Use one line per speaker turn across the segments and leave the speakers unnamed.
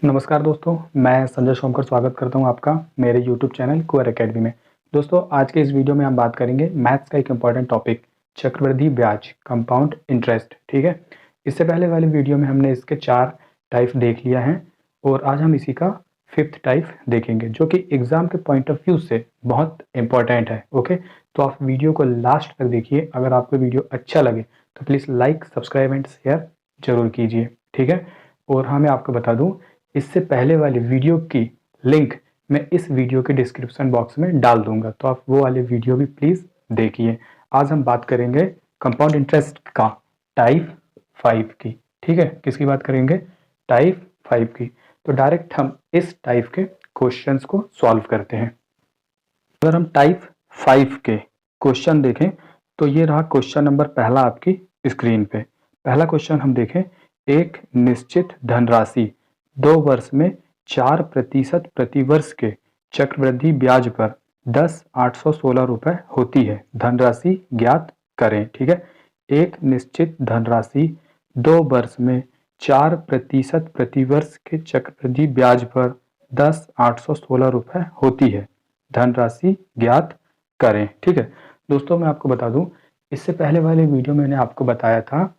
नमस्कार दोस्तों, मैं संजय सोमकर स्वागत करता हूं आपका मेरे यूट्यूब चैनल कुअर एकेडमी में। दोस्तों, आज के इस वीडियो में हम बात करेंगे मैथ्स का एक इम्पॉर्टेंट टॉपिक चक्रवृद्धि ब्याज कंपाउंड इंटरेस्ट। ठीक है, इससे पहले वाले वीडियो में हमने इसके 4 टाइप देख लिया है और आज हम इसी का 5th टाइप देखेंगे जो कि एग्जाम के पॉइंट ऑफ व्यू से बहुत इंपॉर्टेंट है। ओके, तो आप वीडियो को लास्ट तक देखिए। अगर आपको वीडियो अच्छा लगे तो please like, subscribe and share जरूर कीजिए। ठीक है, और हाँ, मैं आपको बता दूं, इससे पहले वाली वीडियो की लिंक मैं इस वीडियो के डिस्क्रिप्शन बॉक्स में डाल दूंगा, तो आप वो वाली वीडियो भी प्लीज देखिए। आज हम बात करेंगे कंपाउंड इंटरेस्ट का टाइप 5 की। ठीक है, किसकी बात करेंगे? टाइप 5 की। तो डायरेक्ट हम इस टाइप के क्वेश्चंस को सॉल्व करते हैं। अगर हम टाइप 5 के क्वेश्चन देखें तो ये रहा क्वेश्चन नंबर पहला आपकी स्क्रीन पे। पहला क्वेश्चन हम देखें, एक निश्चित धनराशि 2 वर्ष में 4% प्रतिवर्ष के चक्रवृद्धि ब्याज पर 10,816 रुपए होती है। धनराशि ज्ञात करें। ठीक है, एक निश्चित धनराशि 2 वर्ष में 4% प्रतिवर्ष के चक्रवृद्धि ब्याज पर 10,816 रुपए होती है। धनराशि ज्ञात करें। ठीक है दोस्तों, मैं आपको बता दूं, इससे पहले वाले वीडियो में मैंने आपको बताया था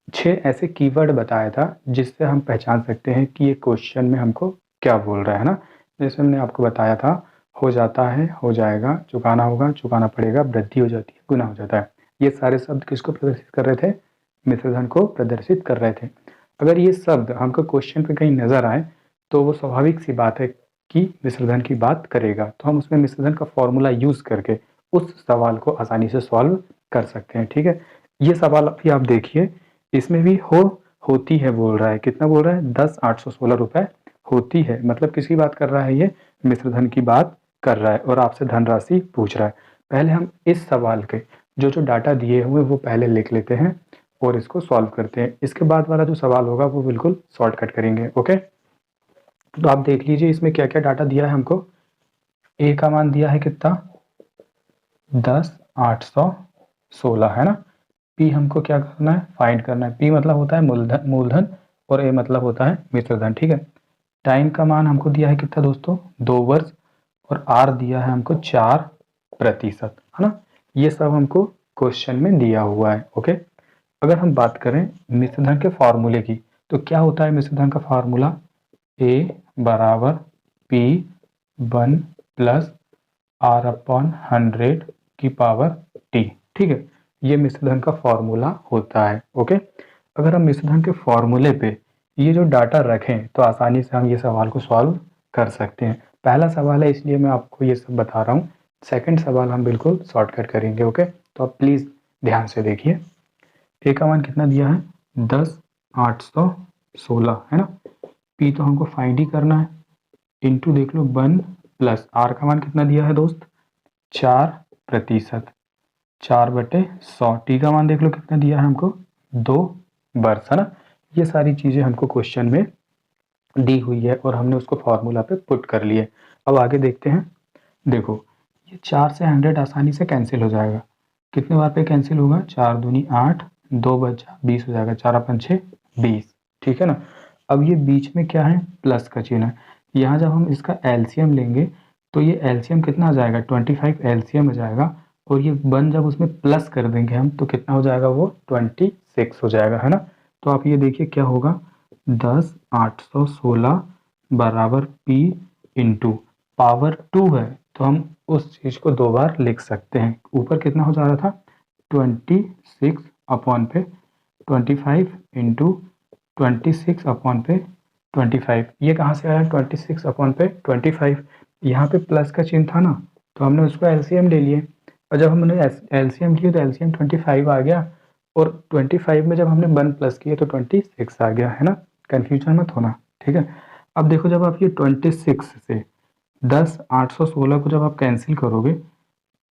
6 ऐसे कीवर्ड बताया था जिससे हम पहचान सकते हैं कि ये क्वेश्चन में हमको क्या बोल रहा है ना। जैसे हमने आपको बताया था, हो जाता है, हो जाएगा, चुकाना होगा, चुकाना पड़ेगा, वृद्धि हो जाती है, गुना हो जाता है। ये सारे शब्द किसको प्रदर्शित कर रहे थे? मिश्रधन को प्रदर्शित कर रहे थे। अगर ये शब्द हमको क्वेश्चन पे कहीं नजर आए तो वो स्वाभाविक सी बात है कि मिश्रधन की बात करेगा, तो हम उसमें मिश्रधन का फॉर्मूला यूज करके उस सवाल को आसानी से सॉल्व कर सकते हैं। ठीक है, ये सवाल अभी आप देखिए, इसमें भी होती है बोल रहा है। कितना बोल रहा है? 10,816 रुपए होती है। मतलब किसकी बात कर रहा है? ये मिश्रधन की बात कर रहा है और आपसे धनराशि पूछ रहा है। पहले हम इस सवाल के जो जो डाटा दिए हुए वो पहले लिख लेते हैं और इसको सॉल्व करते हैं। इसके बाद वाला जो सवाल होगा वो बिल्कुल शॉर्टकट करेंगे। ओके, तो आप देख लीजिए इसमें क्या क्या डाटा दिया है हमको। ए का मान दिया है कितना? 10,816 है ना। पी हमको क्या करना है? फाइंड करना है। पी मतलब होता है मूलधन और ए मतलब होता है मिश्रधन। ठीक है, टाइम का मान हमको दिया है कितना दोस्तों? 2 वर्ष। और आर दिया है हमको 4%, है ना। ये सब हमको क्वेश्चन में दिया हुआ है। ओके, अगर हम बात करें मिश्रधन के फॉर्मूले की तो क्या होता है मिश्रधन का फॉर्मूला? ए बराबर पी 1 प्लस आर अपॉन 100 की पावर टी। ठीक है, ये मिश्रधन का फॉर्मूला होता है। ओके, अगर हम मिश्रधन के फॉर्मूले पे ये जो डाटा रखें तो आसानी से हम ये सवाल को सॉल्व कर सकते हैं। पहला सवाल है इसलिए मैं आपको ये सब बता रहा हूँ। सेकंड सवाल हम बिल्कुल शॉर्टकट करेंगे। ओके, तो आप प्लीज ध्यान से देखिए। ए का मान कितना दिया है? 10,816 है ना। पी तो हमको फाइंड ही करना है, इंटू देख लो 1 प्लस आर का मान कितना दिया है दोस्त? 4%, 4/100। टी का मान देख लो कितना दिया है हमको? 2 वर्ष, है ना। ये सारी चीजें हमको क्वेश्चन में दी हुई है और हमने उसको फॉर्मूला पे पुट कर लिए। अब आगे देखते हैं। देखो, ये 4 से 100 आसानी से कैंसिल हो जाएगा। कितने बार पे कैंसिल होगा? 4 दूनी 8, 2 बचा 20 हो जाएगा, 4 अपन 6 20। ठीक है ना। अब ये बीच में क्या है? प्लस का चिन्ह है। यहाँ जब हम इसका एलसीएम लेंगे तो ये एलसीएम कितना आ जाएगा? 25 एलसीएम आ जाएगा। और ये 1 जब उसमें प्लस कर देंगे हम तो कितना हो जाएगा? वो 26 हो जाएगा, है ना। तो आप ये देखिए क्या होगा, 10,816 बराबर P इंटू पावर 2 है तो हम उस चीज को 2 बार लिख सकते हैं। ऊपर कितना हो जा रहा था? 26 अपॉन पे 25 इंटू 26 अपॉन पे 25। ये कहाँ से आया? 26 अपॉन पे 25। यहाँ पे प्लस का चिन्ह था ना, तो हमने उसको एलसीएम ले लिए और जब हमने एलसीएम लिए तो एलसीएम 25 आ गया और 25 में जब हमने 1 प्लस किया तो 26 आ गया, है ना। कंफ्यूजन मत होना। ठीक है, अब देखो जब आप ये 26 से 10,816 को जब आप कैंसिल करोगे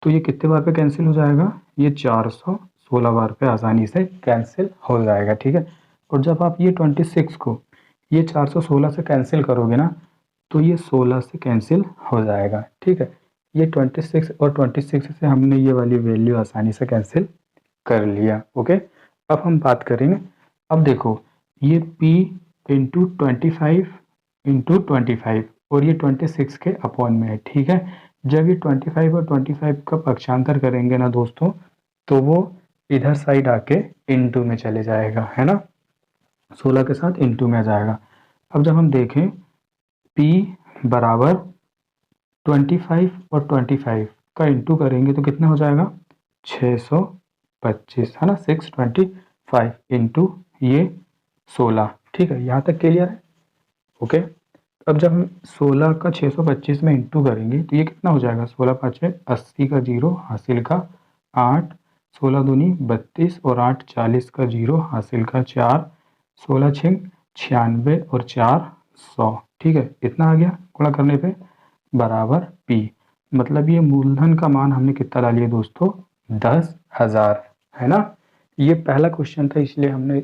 तो ये कितने बार पे कैंसिल हो जाएगा? ये 416 बार पे आसानी से कैंसिल हो जाएगा। ठीक है, और जब आप ये 26 को ये 416 से कैंसिल करोगे ना तो ये 16 से कैंसिल हो जाएगा। ठीक है, ये 26 और 26 से हमने ये वाली वैल्यू आसानी से कैंसिल कर लिया। ओके, अब हम बात करेंगे। अब देखो ये P इंटू 25 इंटू 25 और ये 26 के अपॉन में है, ठीक है। जब ये 25 और 25 का पक्षांतर करेंगे ना दोस्तों, तो वो इधर साइड आके इंटू में चले जाएगा, है ना, 16 के साथ इंटू में आ जाएगा। अब जब हम देखें P बराबर 25 और 25 का इंटू करेंगे तो कितना हो जाएगा 625, है ना, 625 इंटू ये 16, ठीक है, यहाँ तक क्लियर है, ओके। अब जब हम 16 का 625 में इंटू करेंगे तो ये कितना हो जाएगा, 16 पाँचे 80 का जीरो हासिल का 8, 16 दूनी 32 और 8 40 का जीरो हासिल का 4, 16 छिंग 96 और 4 100, ठीक है, इतना आ गया गुणा करने पे बराबर P। मतलब ये मूलधन का मान हमने कितना डाल लिया दोस्तों, 10,000, है ना। ये पहला क्वेश्चन था इसलिए हमने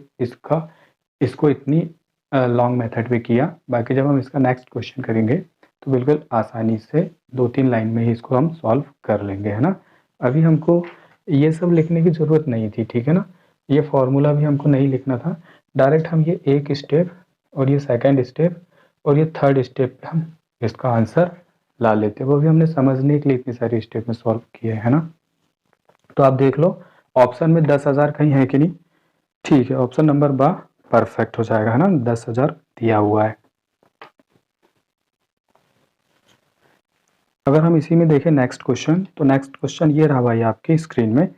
इसको इतनी लॉन्ग मेथड पे किया। बाकी जब हम इसका नेक्स्ट क्वेश्चन करेंगे तो बिल्कुल आसानी से 2-3 लाइन में ही इसको हम सॉल्व कर लेंगे, है ना। अभी हमको ये सब लिखने की ज़रूरत नहीं थी, ठीक है ना, ये फॉर्मूला भी हमको नहीं लिखना था। डायरेक्ट हम ये एक स्टेप और ये सेकेंड स्टेप और ये थर्ड स्टेप पे हम इसका आंसर ला लेते, वो भी हमने समझने के लिए इतनी सारी स्टेप में सॉल्व किए, है ना। तो आप देख लो ऑप्शन में 10,000 कहीं है कि नहीं, ठीक है, ऑप्शन नंबर बा परफेक्ट हो जाएगा, है ना, 10,000 दिया हुआ है। अगर हम इसी में देखें नेक्स्ट क्वेश्चन, तो नेक्स्ट क्वेश्चन ये रहा भाई आपकी स्क्रीन में,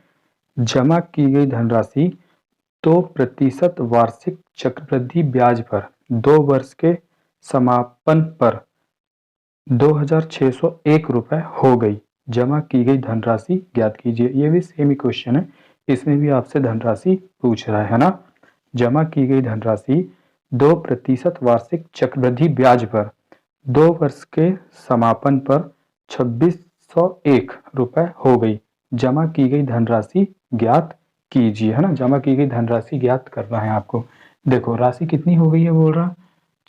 जमा की गई धनराशि 2% वार्षिक चक्रवृद्धि ब्याज पर 2 वर्ष के समापन पर 2,601 रुपए हो गई, जमा की गई धनराशि ज्ञात कीजिए। ये भी सेम ही क्वेश्चन है, इसमें भी आपसे धनराशि पूछ रहा है ना। जमा की गई धनराशि 2% वार्षिक चक्रवृद्धि ब्याज पर 2 वर्ष के समापन पर 2,601 रुपए हो गई, जमा की गई धनराशि ज्ञात कीजिए, है ना। जमा की गई धनराशि ज्ञात करना है आपको। देखो राशि कितनी हो गई है बोल रहा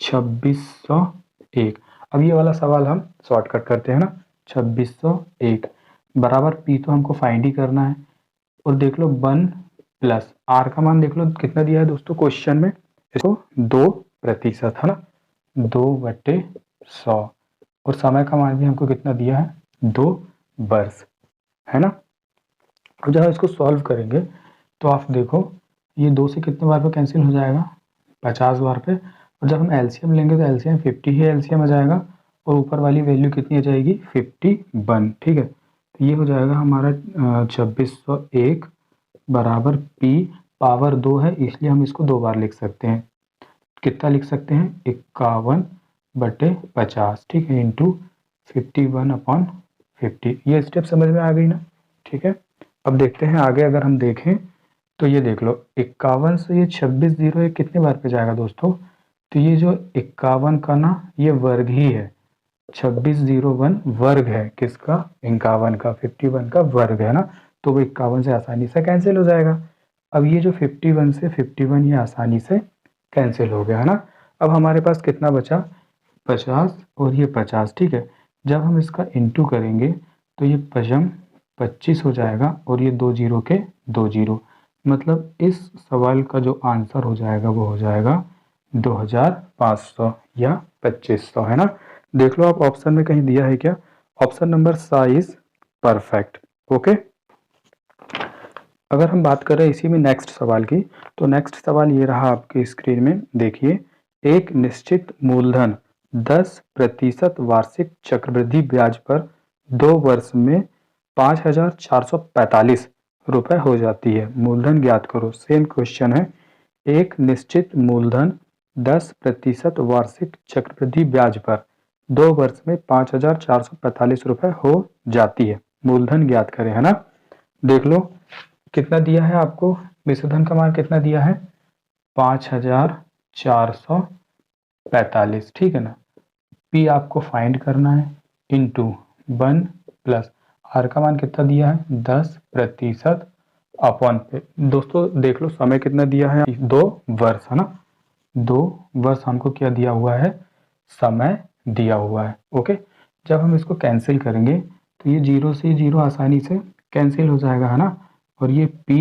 2,601। अब ये वाला सवाल हम शॉर्टकट करते हैं ना, 2,601 बराबर P तो हमको फाइंड ही करना है, और देख लो 1 प्लस R का मान देख लो कितना दिया है दोस्तों क्वेश्चन में, इसको 2%, है ना, 2/100, और समय का मान भी हमको कितना दिया है 2 वर्ष, है ना। अब जब इसको सॉल्व करेंगे तो आप देखो ये 2 से कितने बार पे कैंसिल हो जाएगा, 50 बार पे, और जब हम एलसीएम लेंगे तो एलसीएम 50 ही एलसीएम आ जाएगा, और ऊपर वाली वैल्यू कितनी आ जाएगी 51, ठीक है। तो ये हो जाएगा हमारा 2,601 बराबर P पावर 2 है, इसलिए हम इसको 2 बार लिख सकते हैं। कितना लिख सकते हैं 51/50, ठीक है, इंटू 51/50। ये स्टेप समझ में आ गई ना, ठीक है। अब देखते हैं आगे, अगर हम देखें तो ये देख लो 51 से ये 2601 कितने बार पे जाएगा दोस्तों, तो ये जो 51 का ना ये वर्ग ही है, 2601 वर्ग है किसका, 51 का, 51 का वर्ग है ना, तो वो 51 से आसानी से कैंसिल हो जाएगा। अब ये जो 51 से 51 ये आसानी से कैंसिल हो गया, है ना। अब हमारे पास कितना बचा 50 और ये 50, ठीक है। जब हम इसका इंटू करेंगे तो ये 25 हो जाएगा, और ये 2 जीरो के 2 जीरो, मतलब इस सवाल का जो आंसर हो जाएगा वो हो जाएगा 2,500 या 2,500, है ना। देख लो आप ऑप्शन में कहीं दिया है क्या, ऑप्शन नंबर सा इज परफेक्ट, ओके। अगर हम बात करें इसी में नेक्स्ट सवाल की, तो नेक्स्ट सवाल ये रहा आपकी स्क्रीन में, देखिए, एक निश्चित मूलधन 10% वार्षिक चक्रवृद्धि ब्याज पर 2 वर्ष में 5,445 रुपए हो जाती है, मूलधन ज्ञात करो। सेम क्वेश्चन है, एक निश्चित मूलधन 10% वार्षिक चक्रवृद्धि ब्याज पर 2 वर्ष में 5,445 रुपए हो जाती है, मूलधन ज्ञात करें, है ना। देख लो कितना दिया है आपको, विशोधन का मान कितना दिया है 5,445, ठीक है ना। P आपको फाइंड करना है, इंटू 1 प्लस R का मान कितना दिया है 10% अपॉन पे, दोस्तों देख लो समय कितना दिया है 2 वर्ष, है ना, 2 वर्ष हमको क्या दिया हुआ है, समय दिया हुआ है, ओके। जब हम इसको कैंसिल करेंगे तो ये 0 से 0 आसानी से कैंसिल हो जाएगा, है ना, और ये P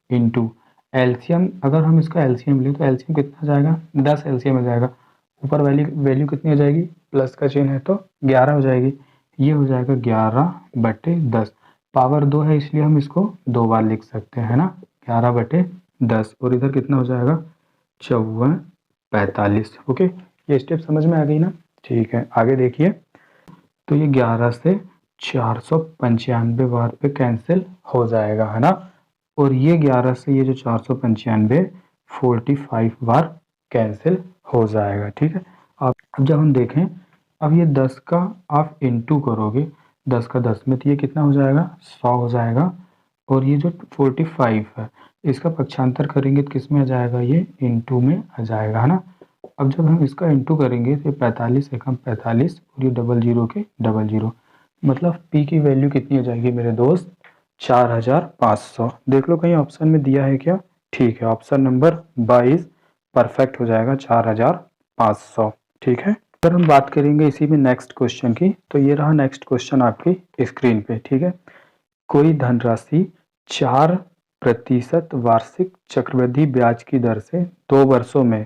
इंटू एलसीएम, अगर हम इसका एलसीएम लें तो एलसीएम कितना जाएगा 10 एलसीएम आ जाएगा, ऊपर वैल्यू कितनी हो जाएगी, प्लस का चिन्ह है तो 11 हो जाएगी। ये हो जाएगा 11/10। पावर 2 है इसलिए हम इसको 2 बार लिख सकते हैं ना, 11/10। और इधर कितना हो जाएगा, 54/45। ओके, ये स्टेप समझ में आ गई ना। ठीक है, आगे देखिए। तो ये 11 से 495 बार पे कैंसिल हो जाएगा, है ना। और ये 11 से ये जो 495 45 बार कैंसिल हो जाएगा। ठीक है, अब जब हम देखें, अब ये 10 का आप इंटू करोगे, 10 का 10 में, तो ये कितना हो जाएगा, 100 हो जाएगा। और ये जो 45 है इसका पक्षांतर करेंगे तो किस में आ जाएगा, ये इंटू में आ जाएगा, है ना। अब जब हम इसका इंटू करेंगे तो 45 एकम 45 और ये डबल जीरो के डबल जीरो, मतलब पी की वैल्यू कितनी हो जाएगी मेरे दोस्त, 4500। देख लो कहीं ऑप्शन में दिया है क्या। ठीक है, ऑप्शन नंबर 22 परफेक्ट हो जाएगा, 4500। ठीक है, अगर हम बात करेंगे इसी में नेक्स्ट क्वेश्चन की, तो ये रहा नेक्स्ट क्वेश्चन आपकी स्क्रीन पे। ठीक है, कोई धनराशि 4% वार्षिक चक्रवृद्धि ब्याज की दर से 2 वर्षों में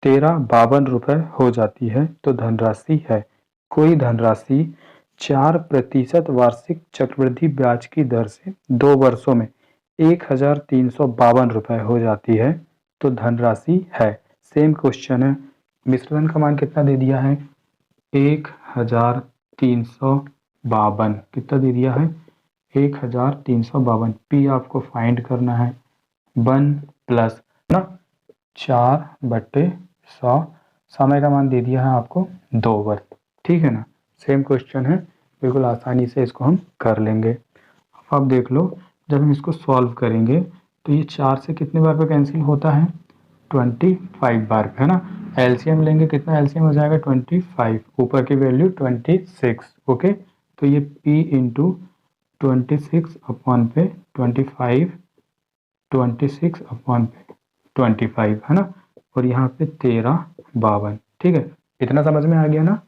1352 हो जाती है तो धनराशि है। कोई धनराशि 4% वार्षिक चक्रवृद्धि ब्याज की दर से 2 वर्षों में 1352 हो जाती है तो धनराशि है। सेम क्वेश्चन है, मिश्रण का मान कितना दे दिया है, 1352 कितना दे दिया है, 1352। पी आपको फाइंड करना है, 1 प्लस ना 4/100, समय का मान दे दिया है आपको 2 वर्ष। ठीक है ना, सेम क्वेश्चन है, बिल्कुल आसानी से इसको हम कर लेंगे। अब आप देख लो, जब हम इसको सॉल्व करेंगे तो ये 4 से कितने बार पे कैंसिल होता है, 25 बार पे, है ना। एलसीएम लेंगे, कितना एलसीएम हो जाएगा, 25, ऊपर की वैल्यू 26। ओके, तो ये p इंटू 26/25, 26/25, है ना। और यहाँ पे 1352। ठीक है, इतना समझ में आ गया ना।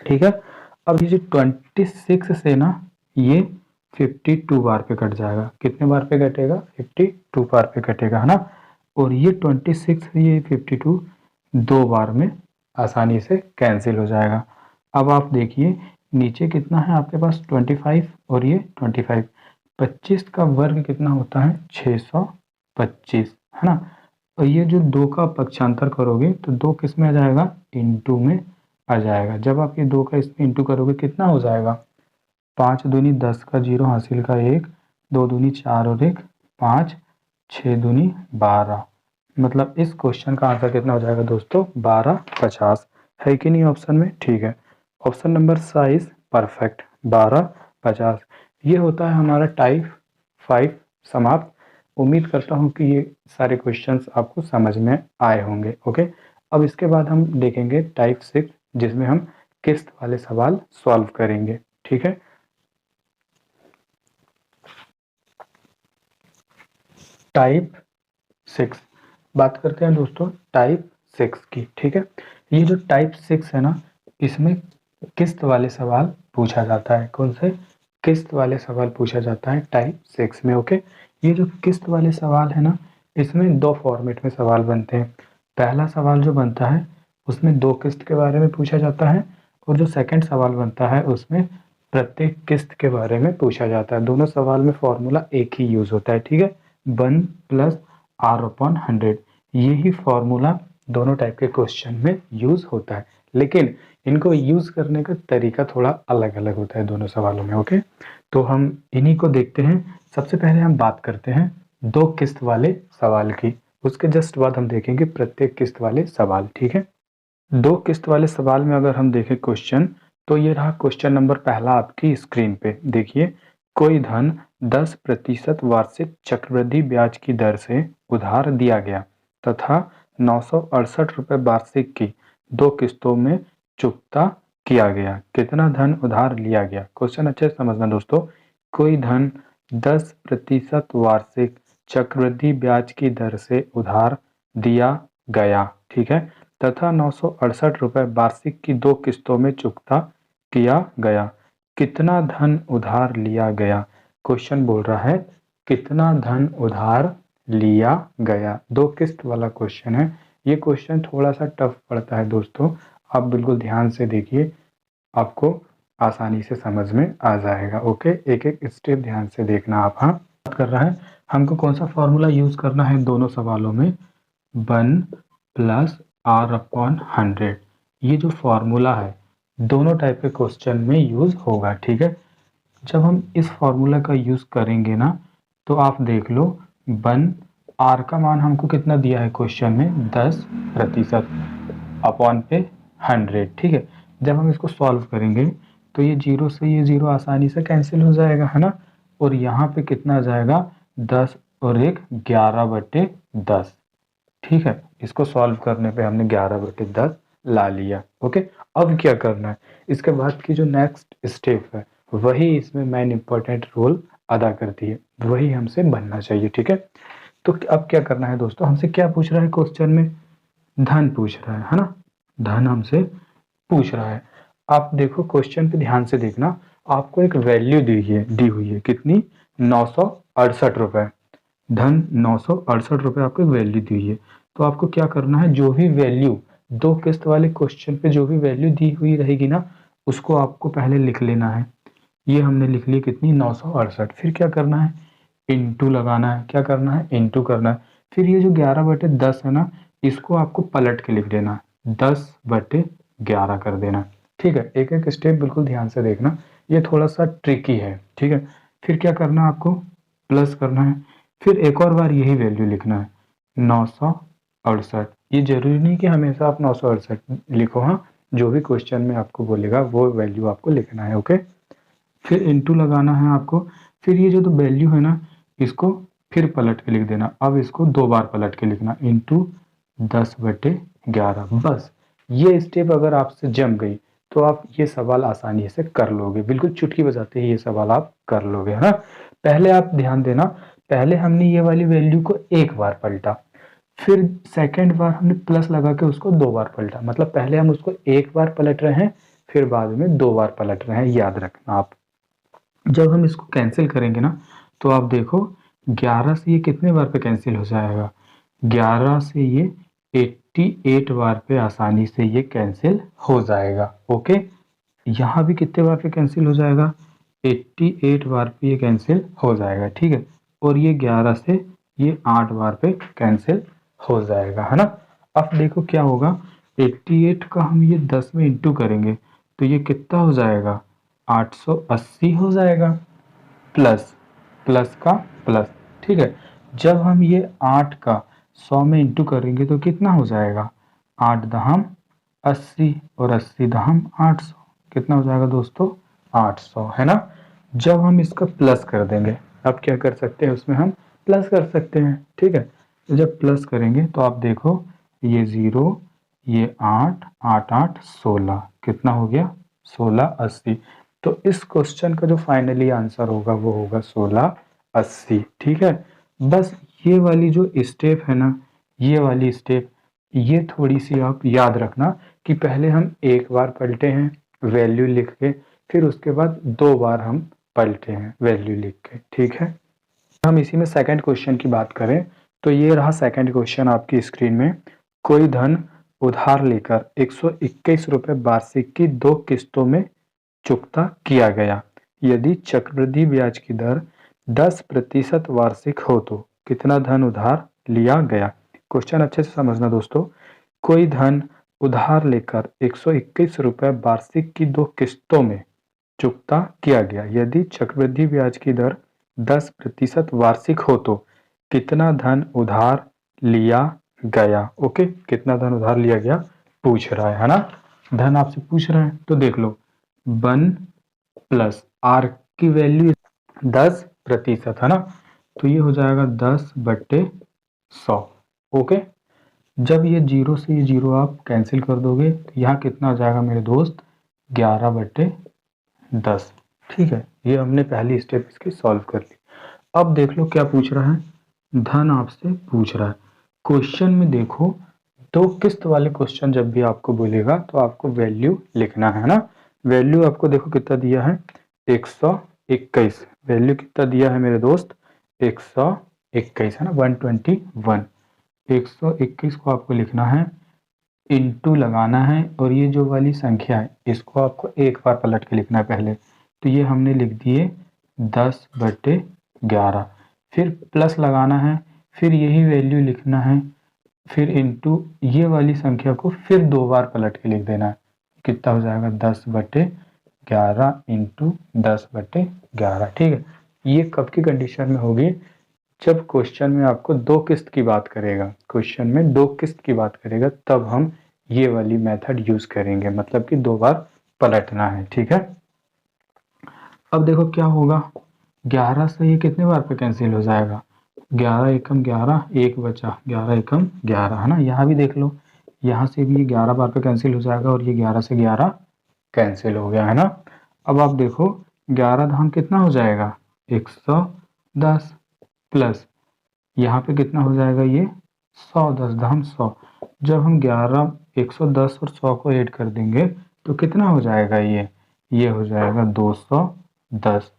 ठीक है, अब ये जो 26 से ना ये 52 बार पे कट जाएगा, कितने बार पे कटेगा, 52 बार पे कटेगा, है ना। और ये 26 से ये 52 2 बार में आसानी से कैंसिल हो जाएगा। अब आप देखिए नीचे कितना है आपके पास, 25 और ये 25, 25 का वर्ग कितना होता है, 625, है ना। और ये जो 2 का पक्षांतर करोगे तो 2 किस में आ जाएगा, इंटू में आ जाएगा। जब आप ये 2 का इसमें इंटू करोगे कितना हो जाएगा, 5 दूनी 10 का 0 हासिल का 1, 2 दूनी 4 और 1 5, 6 दूनी 12। मतलब इस क्वेश्चन का आंसर कितना हो जाएगा दोस्तों, 1250 है कि नहीं ऑप्शन में। ठीक है, ऑप्शन नंबर 22 परफेक्ट, 1250। ये होता है हमारा टाइप 5 समाप्त। उम्मीद करता हूँ कि ये सारे क्वेश्चंस आपको समझ में आए होंगे। ओके, अब इसके बाद हम देखेंगे टाइप 6, जिसमें हम किस्त वाले सवाल सॉल्व करेंगे। ठीक है, टाइप 6 बात करते हैं दोस्तों, टाइप 6 की। ठीक है, ये जो टाइप 6 है ना, इसमें किस्त वाले सवाल पूछा जाता है। कौन से, किस्त वाले सवाल पूछा जाता है टाइप 6 में। ओके, ये जो किस्त वाले सवाल है ना, इसमें 2 फॉर्मेट में सवाल बनते हैं। पहला सवाल जो बनता है उसमें 2 किस्त के बारे में पूछा जाता है, और जो सेकंड सवाल बनता है उसमें प्रत्येक किस्त के बारे में पूछा जाता है। दोनों सवाल में फॉर्मूला एक ही यूज होता है। ठीक है, 1 प्लस r/100, यही फॉर्मूला दोनों टाइप के क्वेश्चन में यूज होता है, लेकिन इनको यूज करने का तरीका थोड़ा अलग अलग होता है दोनों सवालों में। ओके, तो हम इन्हीं को देखते हैं। सबसे पहले हम बात करते हैं 2 किस्त वाले सवाल की, उसके जस्ट बाद हम देखेंगे प्रत्येक किस्त वाले सवाल। ठीक है, 2 किस्त वाले सवाल में अगर हम देखें क्वेश्चन, तो ये रहा क्वेश्चन नंबर पहला आपकी स्क्रीन पे। देखिए, कोई धन 10% वार्षिक चक्रवृद्धि ब्याज की दर से उधार दिया गया तथा 968 रुपये वार्षिक की 2 किस्तों में चुकता किया गया। कितना धन उधार लिया गया। क्वेश्चन अच्छे से समझना दोस्तों, कोई धन 10% वार्षिक चक्रवृद्धि ब्याज की दर से उधार दिया गया, ठीक है, तथा 968 रुपये वार्षिक की 2 किस्तों में चुकता किया गया। कितना धन उधार लिया गया। क्वेश्चन बोल रहा है कितना धन उधार लिया गया। 2 किस्त वाला क्वेश्चन है, ये क्वेश्चन थोड़ा सा टफ पड़ता है दोस्तों, आप बिल्कुल ध्यान से देखिए, आपको आसानी से समझ में आ जाएगा। ओके, एक एक स्टेप ध्यान से देखना आप। हाँ, बात कर रहा है हमको कौन सा फॉर्मूला यूज करना है दोनों सवालों में, 1 प्लस आर अपॉन 100। ये जो फॉर्मूला है दोनों टाइप के क्वेश्चन में यूज होगा। ठीक है, जब हम इस फॉर्मूला का यूज करेंगे ना, तो आप देख लो 1 आर का मान हमको कितना दिया है क्वेश्चन में, 10% अपॉन पे 100। ठीक है, जब हम इसको सॉल्व करेंगे तो ये जीरो से ये जीरो आसानी से कैंसिल हो जाएगा, है ना। और यहाँ पे कितना आ जाएगा, 10 और 1 11/10। ठीक है, इसको सॉल्व करने पे हमने 11/10 ला लिया। ओके, अब क्या करना है, इसके बाद की जो नेक्स्ट स्टेप है वही इसमें मेन इंपॉर्टेंट रोल अदा करती है, वही हमसे बनना चाहिए। ठीक है, तो अब क्या करना है दोस्तों, हमसे क्या पूछ रहा है क्वेश्चन में, धन पूछ रहा है ना, धन हमसे पूछ रहा है। आप देखो क्वेश्चन पे ध्यान से देखना, आपको एक वैल्यू दी हुई है कितनी, 968 रुपए। धन 968 रुपए आपको वैल्यू दी हुई है। तो आपको क्या करना है, जो भी वैल्यू दो किस्त वाले क्वेश्चन पे जो भी वैल्यू दी हुई रहेगी ना, उसको आपको पहले लिख लेना है। ये हमने लिख ली कितनी, 968। फिर क्या करना है, इंटू लगाना है। क्या करना है, इंटू करना है। फिर ये जो 11/10 है ना, इसको आपको पलट के लिख देना, 10/11 कर देना। ठीक है, एक एक स्टेप बिल्कुल ध्यान से देखना, ये थोड़ा सा ट्रिकी है। ठीक है, फिर क्या करना है, आपको प्लस करना है। फिर एक और बार यही वैल्यू लिखना है, 968। ये जरूरी नहीं कि हमेशा आप 968 लिखो, हाँ, जो भी क्वेश्चन में आपको बोलेगा वो वैल्यू आपको लिखना है। ओके, फिर इंटू लगाना है आपको। फिर ये जो तो वैल्यू है ना, इसको फिर पलट के लिख देना। अब इसको दो बार पलट के लिखना, इंटू 10/11। बस ये स्टेप अगर आपसे जम गई तो आप ये सवाल आसानी से कर लोगे, बिल्कुल चुटकी बजाते ही ये सवाल आप कर लोगे, है ना। पहले आप ध्यान देना, पहले हमने ये वाली वैल्यू को एक बार पलटा, फिर सेकंड बार हमने प्लस लगा के उसको दो बार पलटा। मतलब पहले हम उसको एक बार पलट रहे हैं, फिर बाद में दो बार पलट रहे हैं, याद रखना आप। जब हम इसको कैंसिल करेंगे ना, तो आप देखो 11 से ये कितने बार पे कैंसिल हो जाएगा, 11 से ये 88 बार पे आसानी से ये कैंसिल हो जाएगा। ओके, यहाँ भी कितने बार पे कैंसिल हो जाएगा, 88 बार पे ये कैंसिल हो जाएगा। ठीक है, और ये 11 से ये 8 बार पे कैंसिल हो जाएगा, है ना। अब देखो क्या होगा, 88 का हम ये 10 में इंटू करेंगे तो ये कितना हो जाएगा, 880 हो जाएगा, प्लस प्लस का प्लस। ठीक है, जब हम ये 8 का 100 में इंटू करेंगे तो कितना हो जाएगा, 8 दहम 80 और 80 दहम 800, कितना हो जाएगा दोस्तों, 800, है ना। जब हम इसका प्लस कर देंगे, अब क्या कर सकते हैं, उसमें हम प्लस कर सकते हैं। ठीक है, तो जब प्लस करेंगे तो आप देखो ये 0, ये 8 8 8 16, कितना हो गया, 1680। तो इस क्वेश्चन का जो फाइनली आंसर होगा वो होगा 1680। ठीक है, बस ये वाली जो स्टेप है ना, ये वाली स्टेप, ये थोड़ी सी आप याद रखना कि पहले हम एक बार पलटे हैं वैल्यू लिख के, फिर उसके बाद दो बार हम पलटे हैं वैल्यू लिख के। ठीक है, हम इसी में सेकंड क्वेश्चन की बात करें तो ये रहा सेकंड क्वेश्चन आपकी स्क्रीन में। कोई धन उधार लेकर 121 रुपए वार्षिक की 2 किस्तों में चुकता किया गया। यदि चक्रवृद्धि ब्याज की दर 10% वार्षिक हो तो कितना धन उधार लिया गया। क्वेश्चन अच्छे से समझना दोस्तों, कोई धन उधार लेकर 121 रुपए वार्षिक की 2 किस्तों में चुकता किया गया। यदि चक्रवृद्धि ब्याज की दर 10% वार्षिक हो तो कितना धन उधार लिया गया। ओके, कितना धन उधार लिया गया पूछ रहा है ना, धन आपसे पूछ रहा है। तो देख लो 1 प्लस आर की वैल्यू 10% है ना, तो ये हो जाएगा 10/100। ओके, जब ये जीरो से ये जीरो आप कैंसिल कर दोगे तो यहाँ कितना आ जाएगा मेरे दोस्त, 11/10। ठीक है, ये हमने पहली स्टेप इसकी सॉल्व कर ली। अब देख लो क्या पूछ रहा है, धन आपसे पूछ रहा है। क्वेश्चन में देखो, दो किस्त वाले क्वेश्चन जब भी आपको बोलेगा तो आपको वैल्यू लिखना है ना। वैल्यू आपको देखो कितना दिया है, 121। वैल्यू कितना दिया है मेरे दोस्त, 121 है ना, 121। 121 को आपको लिखना है, इंटू लगाना है, और ये जो वाली संख्या है इसको आपको एक बार पलट के लिखना है पहले। तो ये हमने लिख दिए 10/11, फिर प्लस लगाना है, फिर यही वैल्यू लिखना है, फिर इंटू ये वाली संख्या को फिर 2 बार पलट के लिख देना है। कितना हो जाएगा 10/11 इंटू 10/11। ठीक है, ये कब की कंडीशन में होगी, जब क्वेश्चन में आपको 2 किस्त की बात करेगा, क्वेश्चन में 2 किस्त की बात करेगा, तब हम ये वाली मेथड यूज करेंगे, मतलब कि 2 बार पलटना है। ठीक है, अब देखो क्या होगा, 11 से ये कितने बार पे कैंसिल हो जाएगा, 11 एकम 11, एक बचा, 11 एकम 11, है ना। यहाँ भी देख लो, यहाँ से भी ये 11 बार पे कैंसिल हो जाएगा, और ये 11 से 11 कैंसिल हो गया, है ना। अब आप देखो 11 धाम कितना हो जाएगा 110, प्लस यहाँ पे कितना हो जाएगा ये 100, 10 धाम 100। जब हम 11, 110 और 100 को ऐड कर देंगे तो कितना हो जाएगा ये हो जाएगा 210,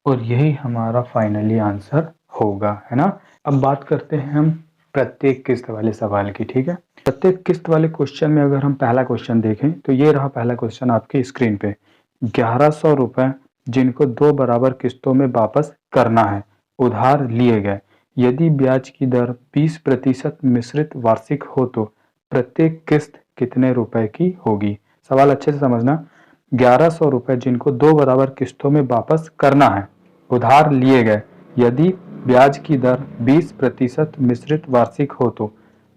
और यही हमारा फाइनली आंसर होगा, है ना। अब बात करते हैं हम प्रत्येक किस्त वाले सवाल की। ठीक है, प्रत्येक किस्त वाले क्वेश्चन में अगर हम पहला क्वेश्चन देखें तो ये रहा पहला क्वेश्चन आपकी स्क्रीन पे। 1100 रुपए जिनको 2 बराबर किस्तों में वापस करना है, उधार लिए गए। यदि ब्याज की दर 20% मिश्रित वार्षिक हो तो प्रत्येक किस्त कितने रुपए की होगी। सवाल अच्छे से समझना। 1100 रुपए जिनको 2 बराबर किस्तों में वापस करना है, उधार लिए गए। यदि ब्याज की दर 20% मिश्रित वार्षिक हो तो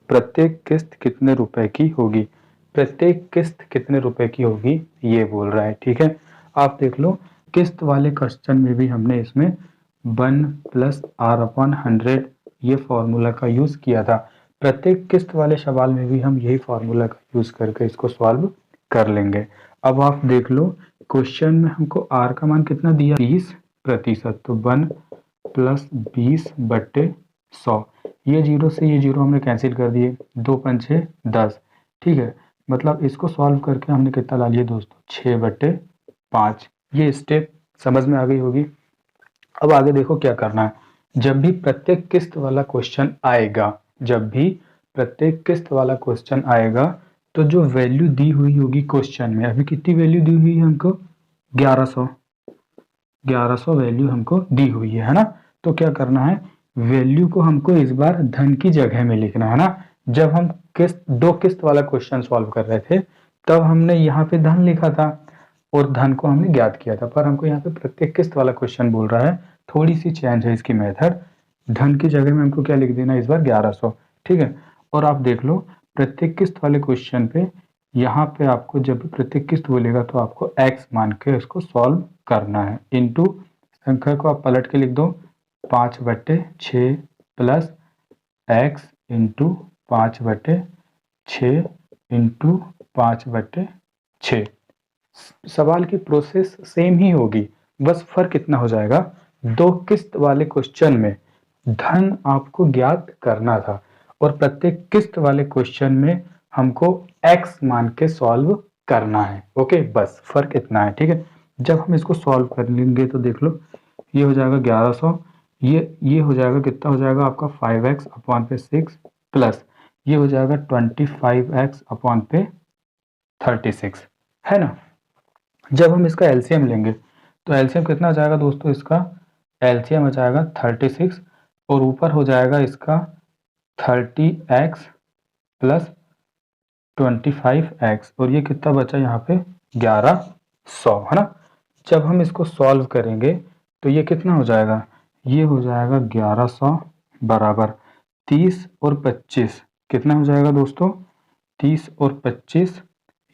प्रत्येक किस्त कितने रुपए की होगी। प्रत्येक किस्त कितने रुपए की होगी ये बोल रहा है। ठीक है, आप देख लो किस्त वाले क्वेश्चन में भी हमने इसमें 1 + R/100 ये फॉर्मूला का यूज किया था। प्रत्येक किस्त वाले सवाल में भी हम यही फॉर्मूला का यूज करके इसको सॉल्व कर लेंगे। अब आप देख लो क्वेश्चन में हमको R का मान कितना दिया 20%, तो 1 + 20/100। ये जीरो से ये जीरो हमने कैंसिल कर दिए, 2 पंचे 10। ठीक है, मतलब इसको सॉल्व करके हमने कितना ला लिया दोस्तों 6/5। ये स्टेप समझ में आ गई होगी। अब आगे देखो क्या करना है। जब भी प्रत्येक किस्त वाला क्वेश्चन आएगा, जब भी प्रत्येक किस्त वाला क्वेश्चन आएगा, तो जो वैल्यू दी हुई होगी क्वेश्चन में, अभी कितनी वैल्यू दी हुई है हमको 1100 वैल्यू हमको दी हुई है ना। तो क्या करना है, वैल्यू को हमको इस बार धन की जगह में लिखना है ना। जब हम किस्त 2 किस्त वाला क्वेश्चन सॉल्व कर रहे थे तब हमने यहाँ पे धन लिखा था और धन को हमने ज्ञात किया था, पर हमको यहाँ पे प्रत्येक किस्त वाला क्वेश्चन बोल रहा है, थोड़ी सी चेंज है इसकी मेथड। धन की जगह में हमको क्या लिख देना इस बार 1100। ठीक है, और आप देख लो प्रत्येक किस्त वाले क्वेश्चन पे यहाँ पे आपको जब प्रत्येक किस्त बोलेगा तो आपको x मान के इसको सॉल्व करना है। इंटू संख्या को आप पलट के लिख दो 5/6 प्लस x इंटू 5/6 इंटू 5/6। सवाल की प्रोसेस सेम ही होगी, बस फर्क इतना हो जाएगा 2 किस्त वाले क्वेश्चन में धन आपको ज्ञात करना था और प्रत्येक किस्त वाले क्वेश्चन में हमको x मान के सॉल्व करना है। ओके, बस फर्क इतना है। ठीक है, जब हम इसको सॉल्व कर लेंगे तो देख लो ये हो जाएगा 1100, ये हो जाएगा कितना हो जाएगा आपका 5x/6 प्लस ये हो जाएगा 25x/36, है ना। जब हम इसका एलसीएम लेंगे तो एलसीएम कितना आ जाएगा दोस्तों, इसका एलसीएम आ जाएगा 36 और ऊपर हो जाएगा इसका 30x प्लस 25x और ये कितना बचा यहाँ पे 1100, है ना। जब हम इसको सॉल्व करेंगे तो ये कितना हो जाएगा, ये हो जाएगा 1100 बराबर 30 और 25, कितना हो जाएगा दोस्तों 30 और 25,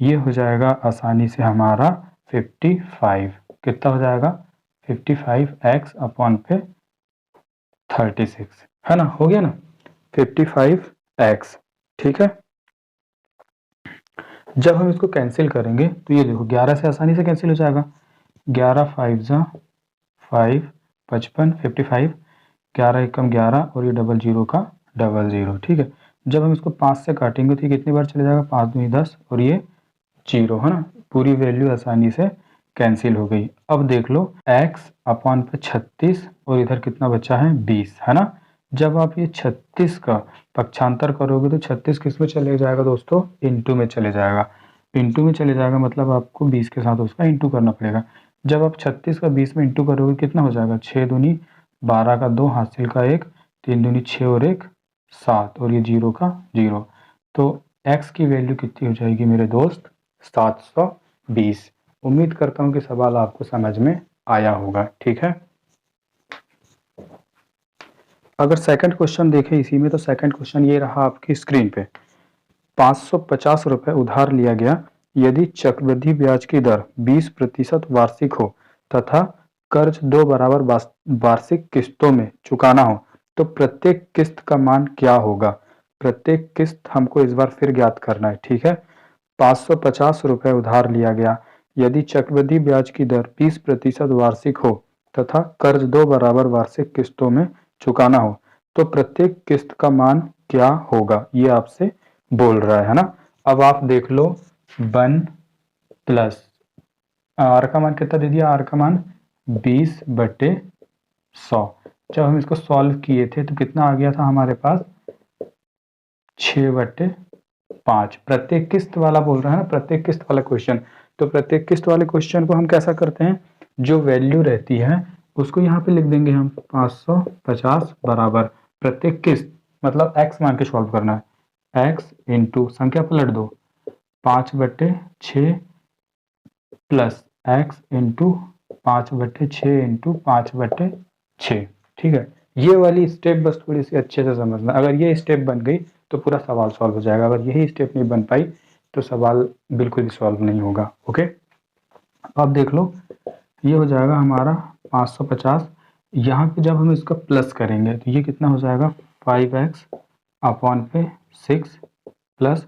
ये हो जाएगा आसानी से हमारा 55। कितना हो जाएगा 55x/36, है ना, हो गया ना 55x। ठीक है, जब हम इसको कैंसिल करेंगे तो ये देखो 11 से आसानी से कैंसिल हो जाएगा, 11 5 जा 5 55 55, 11 एकम 11 और ये 00 का 00। ठीक है, जब हम इसको 5 से काटेंगे तो ये कितनी बार चले जाएगा 5 दूनी 10 और ये 0, है ना, पूरी वैल्यू आसानी से कैंसिल हो गई। अब देख लो x/36 और इधर कितना बचा है 20, है ना। जब आप ये 36 का पक्षांतर करोगे तो 36 किस में चले जाएगा दोस्तों, इंटू में चले जाएगा। इंटू में चले जाएगा मतलब आपको 20 के साथ उसका इंटू करना पड़ेगा। जब आप 36 का 20 में इंटू करोगे कितना हो जाएगा, 6 दूनी 12 का 2 हासिल का 1, 3 दूनी 6 और 1 7 और ये 0 का 0। तो x की वैल्यू कितनी हो जाएगी मेरे दोस्त, 720। उम्मीद करता हूँ कि सवाल आपको समझ में आया होगा। ठीक है, अगर सेकंड क्वेश्चन देखें इसी में, तो सेकंड क्वेश्चन ये रहा आपकी स्क्रीन पे। 550 रुपये उधार लिया गया, यदि चक्रवृद्धि ब्याज की दर 20% वार्षिक हो तथा कर्ज 2 बराबर वार्षिक किस्तों में चुकाना हो तो प्रत्येक किस्त का मान क्या होगा। प्रत्येक किस्त हमको इस बार फिर ज्ञात करना है। ठीक है, 550 रुपये उधार लिया गया, यदि चक्रवृद्धि ब्याज की दर 20% वार्षिक हो तथा कर्ज 2 बराबर वार्षिक किस्तों में चुकाना हो तो प्रत्येक किस्त का मान क्या होगा, ये आपसे बोल रहा है ना। अब आप देख लो, 1 प्लस आर का मान कितना दे दिया, आर का मान 20/100। जब हम इसको सॉल्व किए थे तो कितना आ गया था हमारे पास, 6/5। प्रत्येक किस्त वाला बोल रहा है ना, प्रत्येक किस्त वाला क्वेश्चन। तो प्रत्येक किस्त वाले क्वेश्चन को हम कैसा करते हैं, जो वैल्यू रहती है उसको यहाँ पे लिख देंगे हम, 550 बराबर प्रत्येक किस्त मतलब x मान के सॉल्व करना है, x इंटू संख्या पलट दो, 5/6 प्लस x इंटू 5/6 इंटू 5/6। ठीक है, ये वाली स्टेप बस थोड़ी सी अच्छे से समझना। अगर ये स्टेप बन गई तो पूरा सवाल सॉल्व हो जाएगा। अगर यही स्टेप नहीं बन पाई तो सवाल बिल्कुल भी सॉल्व नहीं होगा। ओके, अब देख लो, ये हो जाएगा हमारा 550। यहाँ पे जब हम इसका प्लस करेंगे तो ये कितना हो जाएगा, 5x अपॉन पे 6 प्लस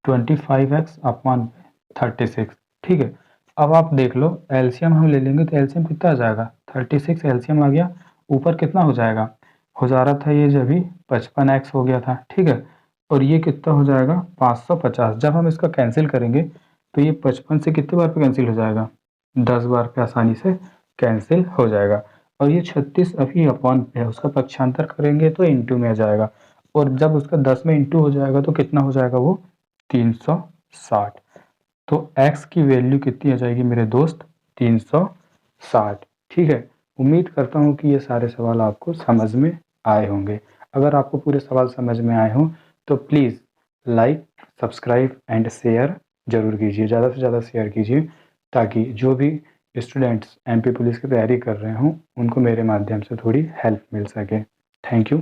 25x अपॉन 36। ठीक है, अब आप देख लो, एलसीएम हम ले लेंगे तो एलसीएम कितना आ जाएगा, 36 एलसीएम आ गया। ऊपर कितना हो जाएगा, हो जा रहा था ये जब भी 55x हो गया था। ठीक है, और ये कितना हो जाएगा 550। जब हम इसका कैंसिल करेंगे तो ये 55 से कितने बार पे कैंसिल हो जाएगा, 10 बार पे आसानी से कैंसिल हो जाएगा। और ये 36 अभी अपॉन पे है, उसका पक्षांतर करेंगे तो इंटू में आ जाएगा। और जब उसका 10 में इंटू हो जाएगा तो कितना हो जाएगा वो, 360। तो x की वैल्यू कितनी आ जाएगी मेरे दोस्त, 360। ठीक है, उम्मीद करता हूँ कि ये सारे सवाल आपको समझ में आए होंगे। अगर आपको पूरे सवाल समझ में आए हों तो please like, subscribe and share जरूर कीजिए, ज़्यादा से ज़्यादा शेयर कीजिए, ताकि जो भी स्टूडेंट्स एमपी पुलिस की तैयारी कर रहे हों उनको मेरे माध्यम से थोड़ी हेल्प मिल सके। Thank you.